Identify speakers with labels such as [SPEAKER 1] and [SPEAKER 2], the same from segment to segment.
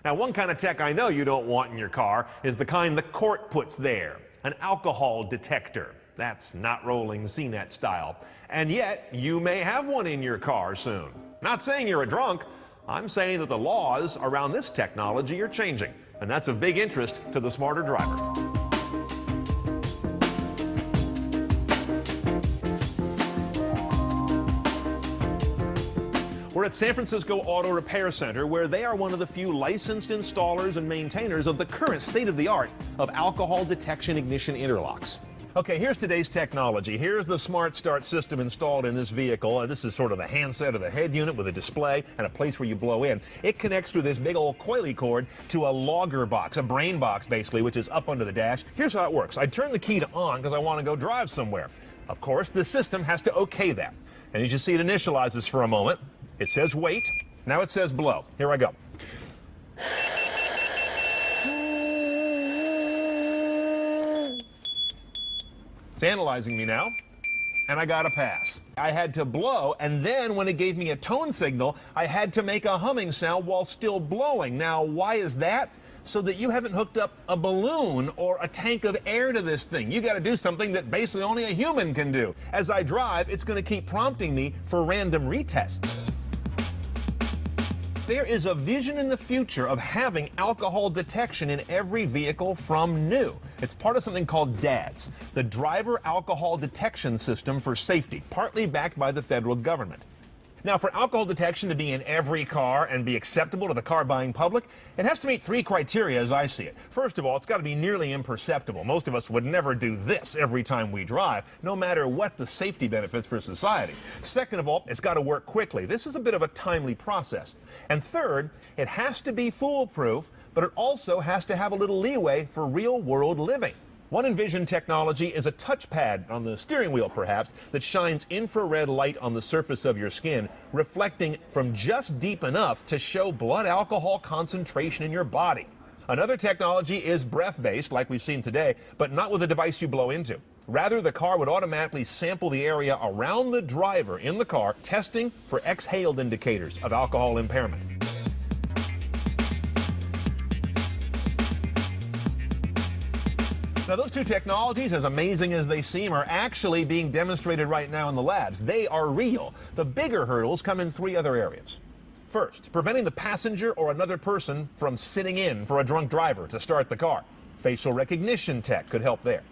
[SPEAKER 1] Now, one kind of tech I know you don't want in your car is the kind the court puts there, an alcohol detector. That's not rolling CNET style. And yet, you may have one in your car soon. Not saying you're a drunk, I'm saying that the laws around this technology are changing, and that's of big interest to the smarter driver. We're at San Francisco Auto Repair Center, where they are one of the few licensed installers and maintainers of the current state-of-the-art of alcohol detection ignition interlocks. Okay, here's today's technology. Here's the Smart Start system installed in this vehicle. This is sort of a handset of the head unit with a display and a place where you blow in. It connects through this big old coily cord to a logger box, a brain box basically, which is up under the dash. Here's how it works. I turn the key to on because I want to go drive somewhere. Of course, the system has to okay that. And as you see, it initializes for a moment. It says wait. Now it says blow. Here I go. It's analyzing me now, and I got a pass. I had to blow, and then when it gave me a tone signal, I had to make a humming sound while still blowing. Now, why is that? So that you haven't hooked up a balloon or a tank of air to this thing. You got to do something that basically only a human can do. As I drive, it's going to keep prompting me for random retests. There is a vision in the future of having alcohol detection in every vehicle from new. It's part of something called DADS, the Driver Alcohol Detection System for Safety, partly backed by the federal government. Now, for alcohol detection to be in every car and be acceptable to the car-buying public, it has to meet three criteria as I see it. First of all, it's got to be nearly imperceptible. Most of us would never do this every time we drive, no matter what the safety benefits for society. Second of all, it's got to work quickly. This is a bit of a timely process. And third, it has to be foolproof, but it also has to have a little leeway for real-world living. One envisioned technology is a touchpad on the steering wheel, perhaps, that shines infrared light on the surface of your skin, reflecting from just deep enough to show blood alcohol concentration in your body. Another technology is breath-based, like we've seen today, but not with a device you blow into. Rather, the car would automatically sample the area around the driver in the car, testing for exhaled indicators of alcohol impairment. Now, those two technologies, as amazing as they seem, are actually being demonstrated right now in the labs. They are real. The bigger hurdles come in three other areas. First, preventing the passenger or another person from sitting in for a drunk driver to start the car. Facial recognition tech could help there.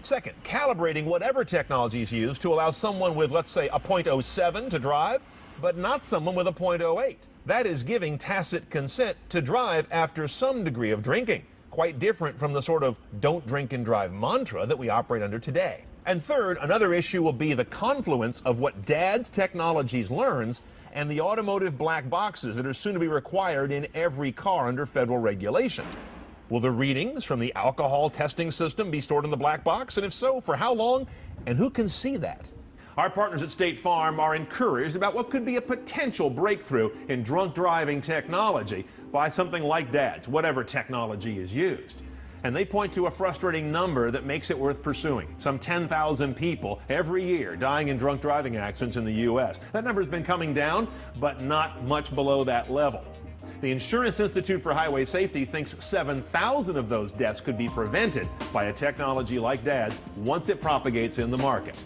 [SPEAKER 1] Second, calibrating whatever technology is used to allow someone with, let's say, a .07 to drive, but not someone with a .08. That is giving tacit consent to drive after some degree of drinking. Quite different from the sort of don't drink and drive mantra that we operate under today. And third, another issue will be the confluence of what DADS technologies learns and the automotive black boxes that are soon to be required in every car under federal regulation. Will the readings from the alcohol testing system be stored in the black box? And if so, for how long? And who can see that? Our partners at State Farm are encouraged about what could be a potential breakthrough in drunk driving technology by something like DADS, whatever technology is used. And they point to a frustrating number that makes it worth pursuing. Some 10,000 people every year dying in drunk driving accidents in the U.S. That number has been coming down, but not much below that level. The Insurance Institute for Highway Safety thinks 7,000 of those deaths could be prevented by a technology like DADS once it propagates in the market.